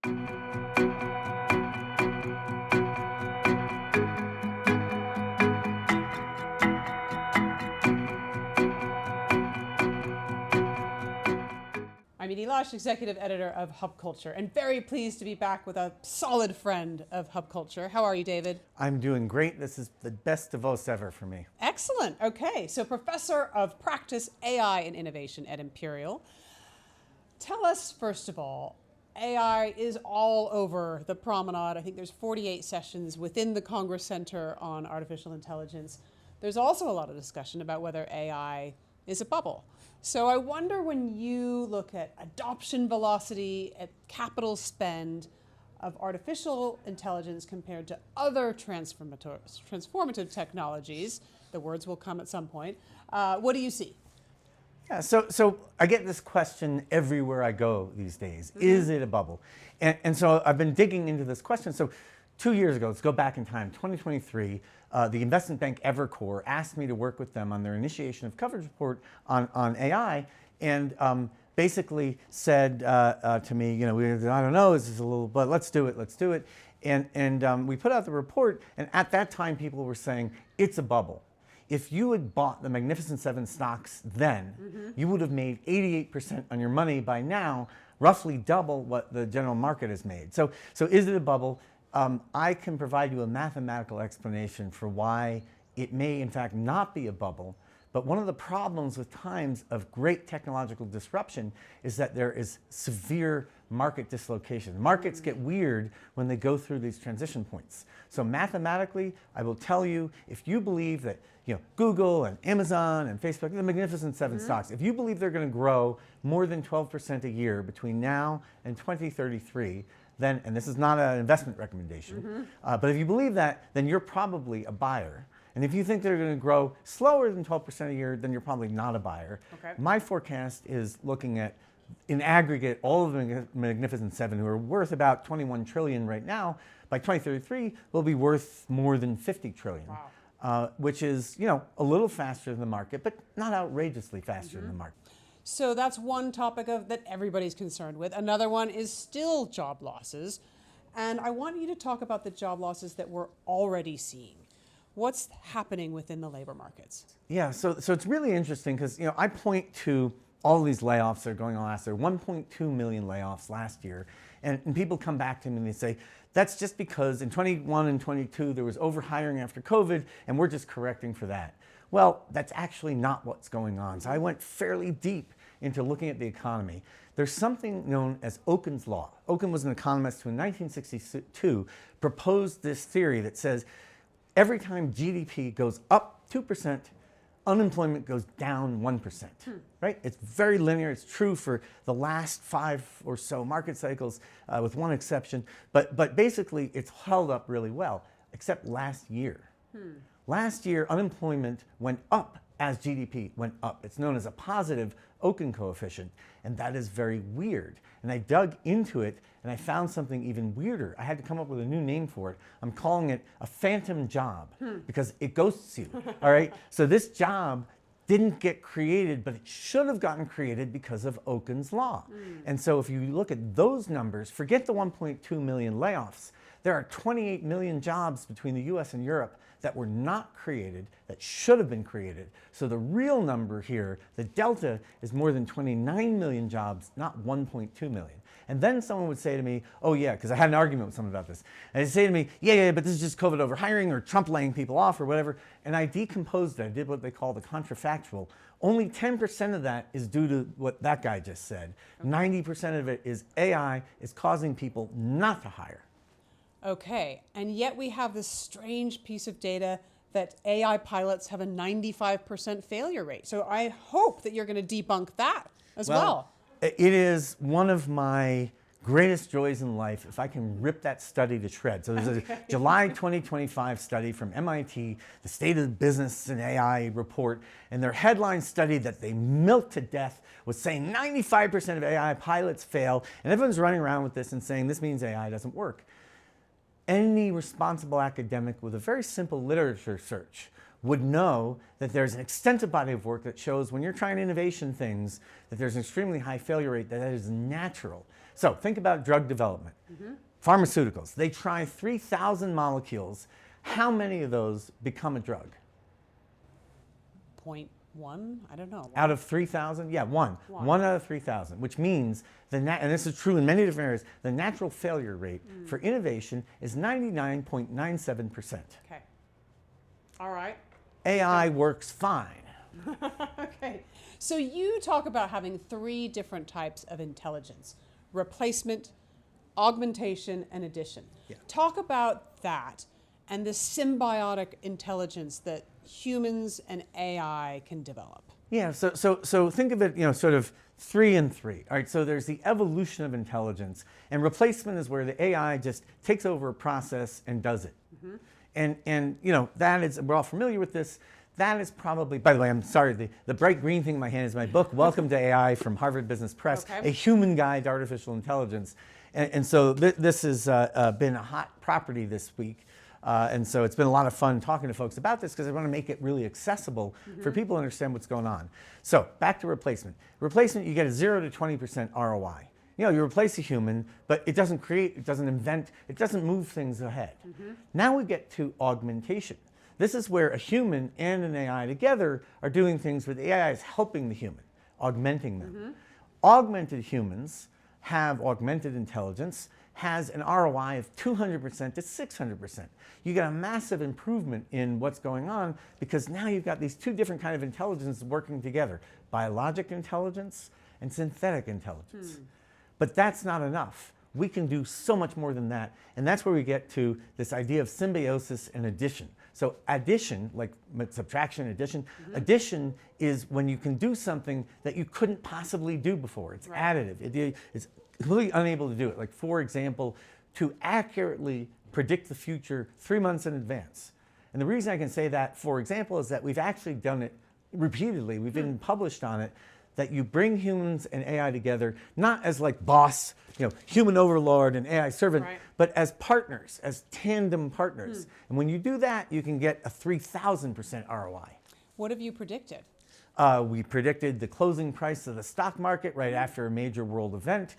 I'm Edie Lush, executive editor of Hub Culture, and very pleased to be back with a solid friend of Hub Culture. How are you, David? I'm doing great. This is the best Davos ever for me. Excellent. Okay, so Professor of Practice, AI and Innovation at Imperial. Tell us, first of all, AI is all over the promenade. I think there's 48 sessions within the Congress Center on artificial intelligence. There's also a lot of discussion about whether AI is a bubble. So I wonder, when you look at adoption velocity, at capital spend of artificial intelligence compared to other transformative technologies, the words will come at some point, what do you see? Yeah, so I get this question everywhere I go these days. Mm-hmm. Is it a bubble? And so I've been digging into this question. So 2 years ago, let's go back in time, 2023, the investment bank Evercore asked me to work with them on their initiation of coverage report on AI, and basically said to me, I don't know, this is a little, but let's do it. And we put out the report, and at that time, people were saying, it's a bubble. If you had bought the Magnificent Seven stocks then, you would have made 88% on your money by now, roughly double what the general market has made. So is it a bubble? I can provide you a mathematical explanation for why it may in fact not be a bubble, but one of the problems with times of great technological disruption is that there is severe market dislocation. Markets get weird when they go through these transition points. So mathematically, I will tell you, if you believe that Google and Amazon and Facebook, the Magnificent Seven stocks, if you believe they're going to grow more than 12% a year between now and 2033, then, and this is not an investment recommendation, but if you believe that, then you're probably a buyer. And if you think they're going to grow slower than 12% a year, then you're probably not a buyer. Okay. My forecast is looking at, in aggregate, all of the Magnificent Seven, who are worth about 21 trillion right now. By 2033, will be worth more than 50 trillion. Wow. Which is, a little faster than the market, but not outrageously faster than the market. So that's one topic that everybody's concerned with. Another one is still job losses. And I want you to talk about the job losses that we're already seeing. What's happening within the labor markets? Yeah, so it's really interesting because, I point to all these layoffs that are going on last year, 1.2 million layoffs last year. And people come back to me and they say, that's just because in 21 and 22 there was overhiring after COVID, and we're just correcting for that. Well, that's actually not what's going on. So I went fairly deep into looking at the economy. There's something known as Okun's Law. Okun was an economist who in 1962 proposed this theory that says every time GDP goes up 2%, unemployment goes down 1%, right? It's very linear. It's true for the last 5 or so market cycles, with one exception. But basically, it's held up really well, except last year. Last year, unemployment went up as GDP went up. It's known as a positive Okun coefficient, and that is very weird. And I dug into it, and I found something even weirder. I had to come up with a new name for it. I'm calling it a phantom job, because it ghosts you, all right? So this job didn't get created, but it should have gotten created because of Okun's Law. And so if you look at those numbers, forget the 1.2 million layoffs. There are 28 million jobs between the US and Europe that were not created, that should have been created. So the real number here, the delta, is more than 29 million jobs, not 1.2 million. And then someone would say to me, oh yeah, because I had an argument with someone about this. And they'd say to me, yeah, but this is just COVID overhiring or Trump laying people off or whatever. And I decomposed it. I did what they call the contrafactual. Only 10% of that is due to what that guy just said. 90% of it is AI is causing people not to hire. Okay, and yet we have this strange piece of data that AI pilots have a 95% failure rate. So I hope that you're going to debunk that as well. It is one of my greatest joys in life if I can rip that study to shreds. So there's a July 2025 study from MIT, the State of Business and AI report, and their headline study that they milked to death was saying 95% of AI pilots fail, and everyone's running around with this and saying this means AI doesn't work. Any responsible academic with a very simple literature search would know that there's an extensive body of work that shows when you're trying innovation things that there's an extremely high failure rate, that is natural. So think about drug development. Pharmaceuticals, they try 3,000 molecules. How many of those become a drug? 0.1? I don't know. Out of 3,000? Yeah, one. One out of 3,000, which means, and this is true in many different areas, the natural failure rate for innovation is 99.97%. Okay. All right. AI works fine. Okay. So you talk about having 3 different types of intelligence: replacement, augmentation, and addition. Yeah. Talk about that and the symbiotic intelligence that humans and AI can develop. Yeah, so think of it, sort of 3 and 3. All right, so there's the evolution of intelligence, and replacement is where the AI just takes over a process and does it. And that is, we're all familiar with this. That is probably, by the way, I'm sorry, the bright green thing in my hand is my book, Welcome to AI from Harvard Business Press, Okay. A Human Guide to Artificial Intelligence. And so this has been a hot property this week. And so it's been a lot of fun talking to folks about this because I want to make it really accessible for people to understand what's going on. So back to replacement. Replacement, you get a 0 to 20% ROI. You replace a human, but it doesn't create, it doesn't invent, it doesn't move things ahead. Now we get to augmentation. This is where a human and an AI together are doing things where the AI is helping the human, augmenting them. Augmented humans have augmented intelligence, has an ROI of 200% to 600%. You get a massive improvement in what's going on because now you've got these 2 different kinds of intelligence working together: biologic intelligence and synthetic intelligence. But that's not enough. We can do so much more than that, and that's where we get to this idea of symbiosis and addition. So addition, like subtraction, addition, addition is when you can do something that you couldn't possibly do before. It's additive. It's completely unable to do it. Like, for example, to accurately predict the future 3 months in advance. And the reason I can say that, for example, is that we've actually done it repeatedly. We've been published on it, that you bring humans and AI together, not as like boss, human overlord and AI servant, but as partners, as tandem partners. And when you do that, you can get a 3,000% ROI. What have you predicted? We predicted the closing price of the stock market right after a major world event.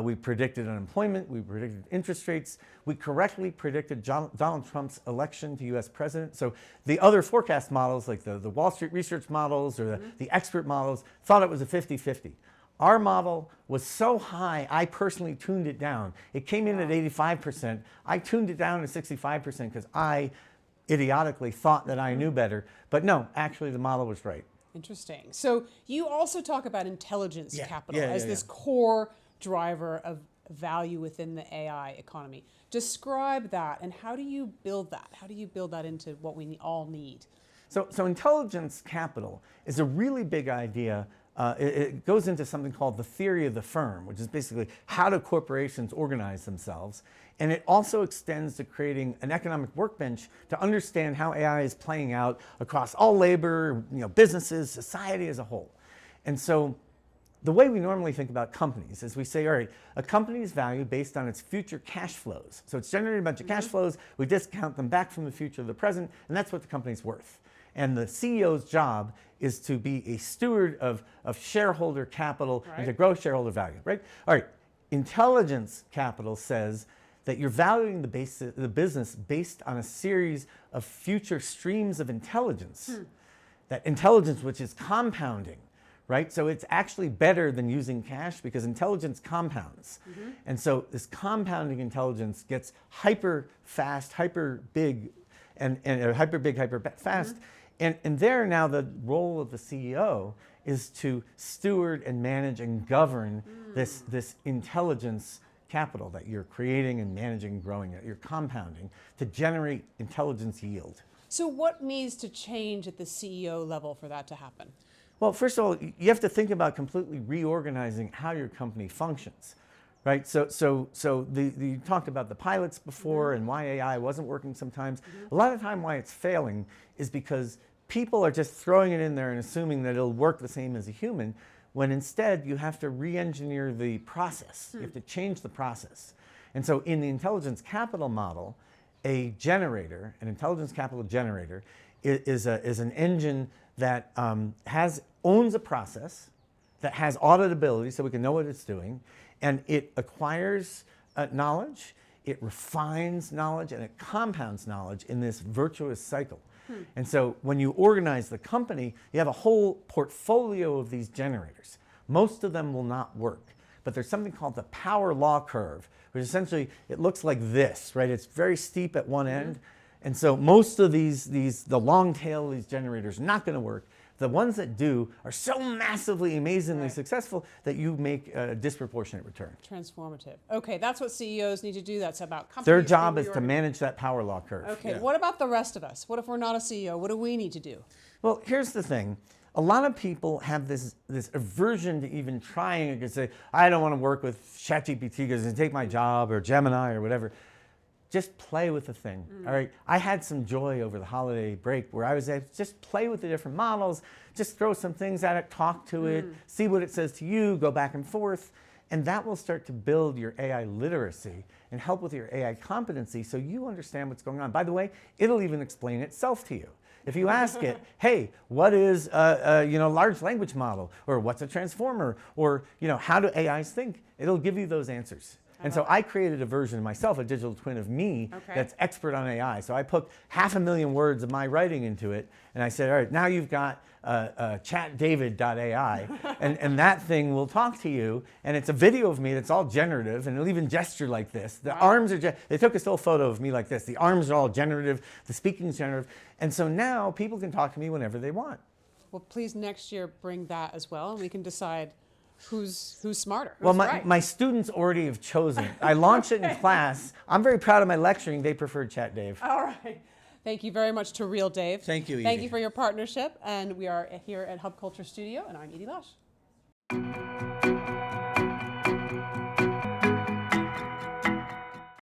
We predicted unemployment. We predicted interest rates. We correctly predicted Donald Trump's election to US president. So the other forecast models, like the Wall Street research models or the expert models, thought it was a 50-50. Our model was so high, I personally tuned it down. It came in at 85%. I tuned it down to 65% because I idiotically thought that I knew better. But no, actually the model was right. Interesting. So you also talk about intelligence capital as this core driver of value within the AI economy. Describe that, and how do you build that? How do you build that into what we all need? So intelligence capital is a really big idea. It goes into something called the theory of the firm, which is basically how do corporations organize themselves. And it also extends to creating an economic workbench to understand how AI is playing out across all labor, businesses, society as a whole. And so the way we normally think about companies is we say, all right, a company is valued based on its future cash flows. So it's generating a bunch of cash flows, we discount them back from the future to the present, and that's what the company's worth. And the CEO's job is to be a steward of shareholder capital and to grow shareholder value, right? All right, intelligence capital says that you're valuing the business based on a series of future streams of intelligence. That intelligence which is compounding, right? So it's actually better than using cash because intelligence compounds. And so this compounding intelligence gets hyper fast, hyper big, and hyper big, hyper fast. And there now the role of the CEO is to steward and manage and govern this intelligence capital that you're creating and managing and growing, that you're compounding to generate intelligence yield. So what needs to change at the CEO level for that to happen? Well, first of all, you have to think about completely reorganizing how your company functions, right? So you talked about the pilots before and why AI wasn't working sometimes. A lot of the time why it's failing is because people are just throwing it in there and assuming that it'll work the same as a human, when instead you have to re-engineer the process. You have to change the process. And so in the intelligence capital model, a generator, an intelligence capital generator, is an engine that owns a process, that has auditability so we can know what it's doing, and it acquires knowledge, it refines knowledge, and it compounds knowledge in this virtuous cycle. And so when you organize the company, you have a whole portfolio of these generators. Most of them will not work, but there's something called the power law curve, which essentially, it looks like this, right? It's very steep at one end. And so most of the long tail of these generators are not going to work. The ones that do are so massively, amazingly successful that you make a disproportionate return. Transformative. Okay, that's what CEOs need to do. That's about companies. Their job is to manage that power law curve. Okay, what about the rest of us? What if we're not a CEO? What do we need to do? Well, here's the thing. A lot of people have this aversion to even trying and say, I don't want to work with ChatGPT because it's take my job, or Gemini or whatever. Just play with the thing, all right? I had some joy over the holiday break where I was able to just play with the different models, just throw some things at it, talk to it, see what it says to you, go back and forth, and that will start to build your AI literacy and help with your AI competency so you understand what's going on. By the way, it'll even explain itself to you. If you ask it, hey, what is a large language model, or what's a transformer, or how do AIs think, it'll give you those answers. And so I created a version of myself, a digital twin of me, that's expert on AI. So I put 500,000 words of my writing into it, and I said, all right, now you've got chatdavid.ai, and that thing will talk to you, and it's a video of me that's all generative, and it'll even gesture like this. The arms are, they took a still photo of me like this. The arms are all generative, the speaking is generative, and so now people can talk to me whenever they want. Well, please next year bring that as well, and we can decide who's smarter. Well, my students already have chosen. I launched it in class. I'm very proud of my lecturing. They preferred Chat Dave. All right. Thank you very much to Real Dave. Thank you, Edie. Thank you for your partnership. And we are here at Hub Culture Studio, and I'm Edie Lush.